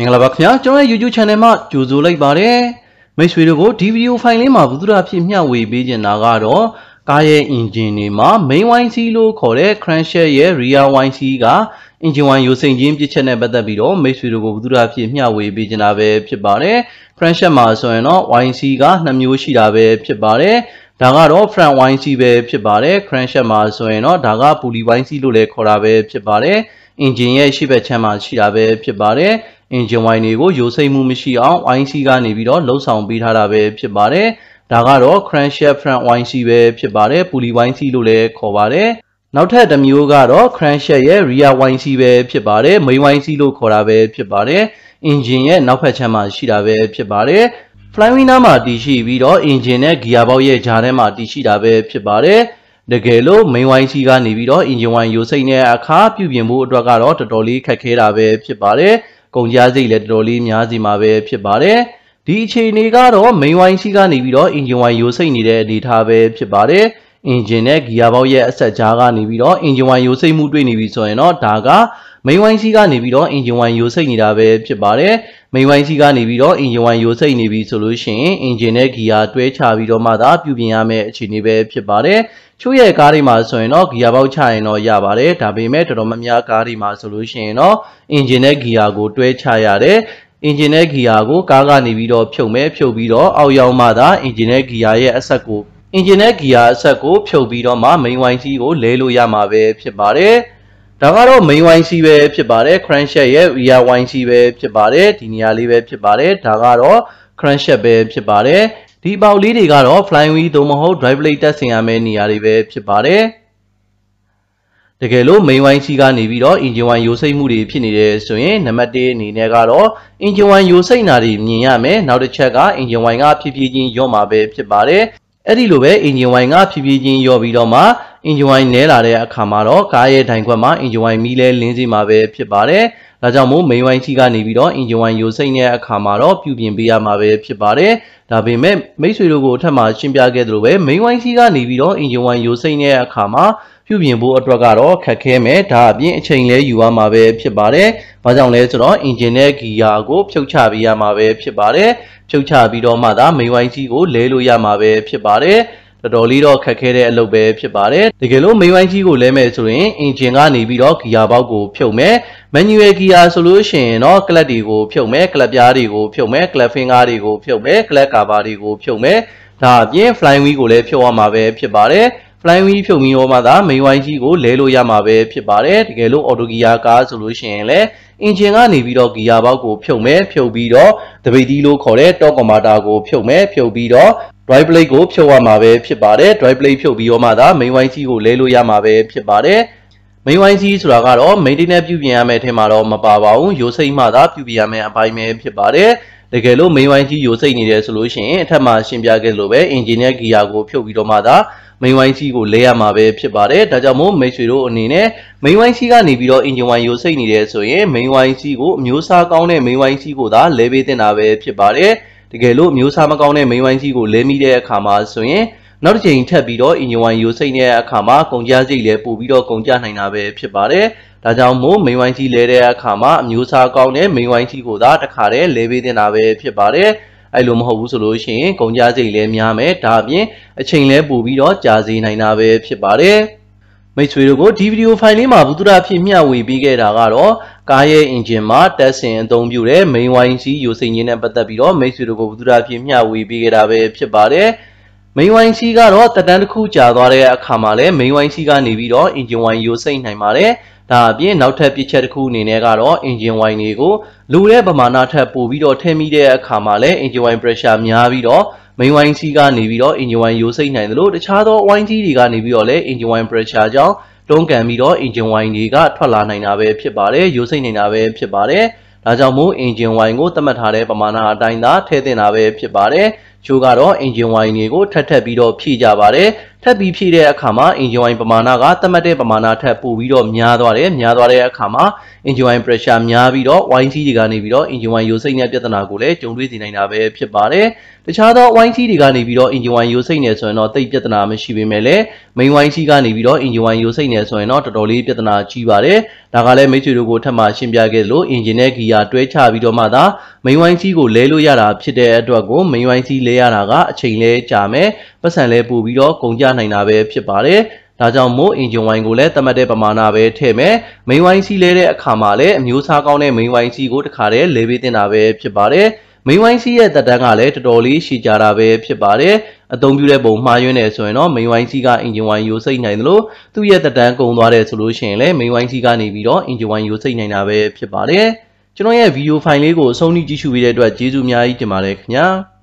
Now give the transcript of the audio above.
မင်္ဂလာပါခင်ဗျာကျွန်တော်ရဲ့ YouTube channel မှာကြိုဆိုလိုက်ပါတယ်မိတ်ဆွေတို့ကိုဒီဗီဒီယိုဖိုင်လေးမှာဘုသူဒ္ဓဖြစ်မျှဝေပေးခြင်းတာကတော့ကားရဲ့ engine တွေမှာ main YC လို့ခေါ်တဲ့ crankshaft ရဲ့ rear YC က engine 1ရိုစိမ့်ခြင်းပြစ်ချက်နဲ့ပတ်သက်ပြီးတော့မိတ်ဆွေတို့ကိုဘုသူဒ္ဓဖြစ်မျှဝေပေးခြင်းတာပဲဖြစ်ပါတယ် crankshaft မှာဆိုရင်တော့ YC က2မျိုးရှိတာပဲဖြစ်ပါတယ်ဒါကတော့ front YC ပဲဖြစ်ပါတယ် crankshaft မှာဆိုရင်တော့ဒါက pulley YC လို့လည်းခေါ်တာပဲဖြစ်ပါတယ် engine ရဲ့ရှေ့ဘက်ခြမ်းမှာရှိတာပဲဖြစ်ပါတယ် engine wine တွေကိုရိုစိမ့်မှုမရှိအောင် YC ကနေပြီးတော့လှုပ်ဆောင်ပေးထားတာပဲဖြစ်ပါတယ်ဒါကတော့ crankshaft front YC ပဲဖြစ်ပါတယ် pulley YC လို့လည်းခေါ်ပါတယ်နောက်ထပ်တစ်မျိုးကတော့ crankshaft ရဲ့ rear YC ပဲဖြစ်ပါတယ် main YC လို့ခေါ်တာပဲဖြစ်ပါတယ် engine ရဲ့နောက်ဖက်ခြမ်းမှာရှိတာပဲဖြစ်ပါတယ် flywheel နားမှာတည်ရှိပြီးတော့ engine နဲ့ gear box ရဲ့ကြားထဲမှာတည်ရှိတာပဲဖြစ်ပါတယ်တကယ်လို့ main YC ကနေပြီးတော့ engine wine ရိုစိမ့်တဲ့အခါပြုပြင်ဖို့အတွက်ကတော့တော်တော်လေးခက်ခဲတာပဲဖြစ်ပါတယ်ကုန်ကြစိတ်လည်းတော်တော်လေးများစီမှာပဲဖြစ်ပါတယ်ဒီအခြေအနေကတော့ main YC ကနေပြီးတော့ engine wine ရိုစိမ့်နေတဲ့အနေအထားပဲဖြစ်ပါတယ် engine နဲ့ gear box ရဲ့အဆက်ကြားကနေပြီးတော့ engine wine ရိုစိမ့်မှုတွေ့နေပြီဆိုရင်တော့ဒါက main YC ကနေပြီးတော့ engine wine ရိုစိမ့်နေတာပဲဖြစ်ပါတယ် main YC ကနေပြီးတော့ engine wine ရိုစိမ့်နေပြီဆိုလို့ရှိရင် engine နဲ့ gear တွဲချပြီးတော့မှသာပြုပြင်ရမယ့်အခြေအနေပဲဖြစ်ပါတယ်ချို့ရဲ့ကားတွေမှာဆိုရင်တော့ gear box ချရင်တော့ရပါတယ်ဒါပေမဲ့တော်တော်များများကားတွေမှာဆိုလို့ရှိရင်တော့ engine နဲ့ gear ကိုတွဲချရတယ် engine နဲ့ gear ကိုကားကနေပြီးတော့ဖြုတ်မယ်ဖြုတ်ပြီးတော့အောက်ရောက်မှသာ engine နဲ့ gear ရဲ့အဆက်ကို engine နဲ့ gear အဆက်ကိုဖြုတ်ပြီးတော့မှ main YC ကိုလဲလို့ရမှာပဲဖြစ်ပါတယ်ဒါကတော့ main YC ပဲဖြစ်ပါတယ် crankshaft ရဲ့ rear YC ပဲဖြစ်ပါတယ်ဒီနေရာလေးပဲဖြစ်ပါတယ်ဒါကတော့ crankshaft ပဲဖြစ်ပါတယ်ဒီပေါက်လေးတွေကတော့ flywheel သို့မဟုတ် drive blade တက်ဆင်ရမယ့်နေရာတွေပဲဖြစ်ပါတယ်တကယ်လို့ main YC ကနေပြီးတော့ engine wine ရိုစိမ့်မှုတွေဖြစ်နေတယ်ဆိုရင်နံပါတ်1အနေနဲ့ကတော့ engine wine ရိုစိမ့်တာတွေမြင်ရမယ်နောက်တစ်ချက်က engine wine ကဖြည်းဖြည်းချင်းညော့မှာပဲဖြစ်ပါတယ်အဲ့ဒီလိုပဲ engine wine ကဖြည်းဖြည်းချင်းညော့ပြီးတော့မှ engine wine နဲလာတဲ့အခါမှာတော့ကားရဲ့ဒိုင်ခွက်မှာ engine wine မီးလဲလင်းစီမှာပဲဖြစ်ပါတယ်ဒါကြောင့်မို့ main YC ကနေပြီးတော့ engine wine ရိုစိမ့်တဲ့အခါမှာတော့ပြုပြင်ပေးရမှာပဲဖြစ်ပါတယ်ဒါပေမဲ့မိတ်ဆွေတို့ကိုအထက်မှာရှင်းပြခဲ့သလိုပဲ main YC ကနေပြီးတော့ engine wine ရိုစိမ့်တဲ့အခါမှာပြုပြင်ဖို့အတွက်ကတော့ခက်ခဲမယ်ဒါအပြင်အချိန်လဲယူရမှာပဲဖြစ်ပါတယ်ဘာကြောင့်လဲဆိုတော့ engine နဲ့ gear ကိုဖြုတ်ချပေးရမှာပဲဖြစ်ပါတယ်ဖြုတ်ချပြီးတော့မှသာ main YC ကိုလဲလို့ရမှာပဲဖြစ်ပါတယ်တော်တော်လေးတော့ခက်ခဲတဲ့အလုပ်ပဲဖြစ်ပါတယ်တကယ်လို့ main YC ကိုလဲမယ်ဆိုရင် engine ကနေပြီးတော့ gear box ကိုဖြုတ်မယ် manual gear ဆိုလို့ရှိရင်တော့ clutch တွေကိုဖြုတ်မယ် clutch ပြားတွေကိုဖြုတ်မယ် clutch finger တွေကိုဖြုတ်မယ် clutch cover တွေကိုဖြုတ်မယ်ဒါအပြင် flywheel ကိုလည်းဖြုတ်ရမှာပဲဖြစ်ပါတယ်flywheel ဖြုတ်ပြီးတော့မှသာ main YC ကိုလဲလို့ရမှာပဲဖြစ်ပါတယ်တကယ်လို့ auto gear ကားဆိုလို့ရှိရင်လည်း engine ကနေပြီးတော့ gear box ကိုဖြုတ်မယ်ဖြုတ်ပြီးတော့တပိတ်တီးလို့ခေါ်တဲ့ torque converter ကိုဖြုတ်မယ်ဖြုတ်ပြီးတော့ drive blade ကိုဖြုတ်ရမှာပဲဖြစ်ပါတယ် drive blade ဖြုတ်ပြီးတော့မှသာ main YC ကိုလဲလို့ရမှာပဲဖြစ်ပါတယ်main YC ဆိုတာကတော့ maintenance ပြုပြင်ရမယ့်အထက်မှာတော့မပါပါဘူးရိုစိမ့်မှသာပြုပြင်ရမယ့်အပိုင်းပဲဖြစ်ပါတယ်တကယ်လို့ main YC ရိုစိမ့်နေတယ်ဆိုလို့ရှိရင်အထက်မှာရှင်းပြခဲ့လို့ပဲ engine နဲ့ gear ကိုဖြုတ်ပြီးတော့မှသာ main YC ကိုလဲရမှာပဲဖြစ်ပါတယ်ဒါကြောင့်မို့မိတ်ဆွေတို့အနေနဲ့ main YC ကနေပြီးတော့ engine wine ရိုစိမ့်နေတယ်ဆိုရင် main YC ကိုအမျိုးအစားကောင်းတဲ့ main YC ကိုသာလဲပေးတင်တာပဲဖြစ်ပါတယ်တကယ်လို့အမျိုးအစားမကောင်းတဲ့ main YC ကိုလဲမိတဲ့အခါမှာဆိုရင်နောက်တစ်ချိန်ထပ်ပြီးတော့ engine wine ရိုစိမ့်တဲ့အခါမှာကုန်ကြစိတ်လည်းပို့ပြီးတော့ကုန်ကြနိုင်တာပဲဖြစ်ပါတယ်ဒါကြောင့်မို့ main YC လဲတဲ့အခါမှာအမျိုးအစားကောင်းတဲ့ main YC ကိုသာတခါတည်းလဲပေးတင်တာပဲဖြစ်ပါတယ်အဲ့လိုမဟုတ်ဘူးဆိုလို့ရှိရင်ကုန်ကြစိတ်လည်းများမယ်ဒါအပြင်အချိန်လည်းပို့ပြီးတော့ကြာစေနိုင်တာပဲဖြစ်ပါတယ်မိတ်ဆွေတို့ကိုဒီဗီဒီယိုဖိုင်လေးမှာဘုသူဒ္ဓဖြစ်မျှဝေပေးခဲ့တာကတော့ကားရဲ့ engine မှာတက်ဆင်အသုံးပြုတဲ့ main YC ရိုစိမ့်ခြင်းနဲ့ပတ်သက်ပြီးတော့မိတ်ဆွေတို့ကိုဘုသူဒ္ဓဖြစ်မျှဝေပေးခဲ့တာပဲဖြစ်ပါတယ်main YC ကတော့တက်တန်းတစ်ခုကြာသွားတဲ့အခါမှာလည်း main YC ကနေပြီးတော့ engine wine ရိုစိမ့်နိုင်ပါတယ်ဒါအပြင်နောက်ထပ်ပြစ်ချက်တစ်ခုအနေနဲ့ကတော့ engine wine တွေကိုလိုတဲ့ပမာဏထက်ပိုပြီးတော့ထည့်မိတဲ့အခါမှာလည်း engine wine pressure များပြီးတော့ main YC ကနေပြီးတော့ engine wine ရိုစိမ့်နိုင်တယ်လို့တခြားသော YC တွေကနေပြီးတော့လည်း engine wine pressure ကြောင့်တွန်းကန်ပြီးတော့ engine wine တွေကထွက်လာနိုင်တာပဲဖြစ်ပါတယ်ရိုစိမ့်နေတာပဲဖြစ်ပါတယ်ဒါကြောင့်မို့ engine wine ကိုသတ်မှတ်ထားတဲ့ပမာဏအတိုင်းသာထည့်သင့်တာပဲဖြစ်ပါတယ် ချိုးကတော့ engine wine တွေကိုထပ်ပြီးတော့ဖြည့်ကြပါတယ်ထပ်ပြီးဖြည့်တဲ့အခါမှာ engine wine ပမာဏကသတ်မှတ်တဲ့ပမာဏထပ်ပိုပြီးတော့များသွားတဲ့အခါမှာ engine wine pressure များပြီးတော့ wine စီးတွေကနေပြီးတော့ engine wine ယိုစိမ့်တဲ့ပြဿနာကိုလည်းကြုံတွေ့စေနိုင်တာပဲဖြစ်ပါတယ်တခြားသော wine စီးတွေကနေပြီးတော့ engine wine ယိုစိမ့်နေဆိုရင်တော့တိတ်ပြဿနာမရှိပေမဲ့လည်း main wine စီးကနေပြီးတော့ engine wine ယိုစိမ့်နေဆိုရင်တော့တော်တော်လေးပြဿနာကြီးပါတယ်ဒါကလည်းမိတ်ဆွေတို့ကိုထပ်မရှင်းပြခဲ့လို့ engine နဲ့ gear တွဲချပြီးတော့မှသာ main wine စီးကိုလဲလို့ရတာဖြစ်တဲ့အတွက်ကို main wine စီးလဲရတာကအချိန်လဲကြာမယ်ပတ်စံလဲပို့ပြီးတော့ကုန်ကျနိုင်တာပဲဖြစ်ပါတယ်ဒါကြောင့်မို့ engine wine ကိုလည်းသတ်မှတ်တဲ့ပမာဏပဲထည့်မယ် main wine စီးလဲတဲ့အခါမှာလည်းအမျိုးအစားကောင်းတဲ့ main wine စီးကိုတခါတည်းလဲပေးတင်တာပဲဖြစ်ပါတယ် main wine စီးရဲ့သက်တမ်းကလည်းတော်တော်လေးရှည်ကြာတာပဲဖြစ်ပါတယ်အသုံးပြုတဲ့ပုံမှားယွင်းနေဆိုရင်တော့ main wine စီးက engine wine ယိုစိမ့်နိုင်တယ်လို့သူ့ရဲ့သက်တမ်းကုန်သွားတယ်ဆိုလို့ရှိရင်လည်း main wine စီးကနေပြီးတော့ engine wine ယိုစိမ့်နိုင်တာပဲဖြစ်ပါတယ်ကျွန်တော်ရဲ့ဗီဒီယိုဖိုင်လေးကိုအဆုံးထိကြည့်ရှုပေးတဲ့အတွက်ကျေးဇူးအများကြီးတင်ပါတယ်ခင်ဗျာ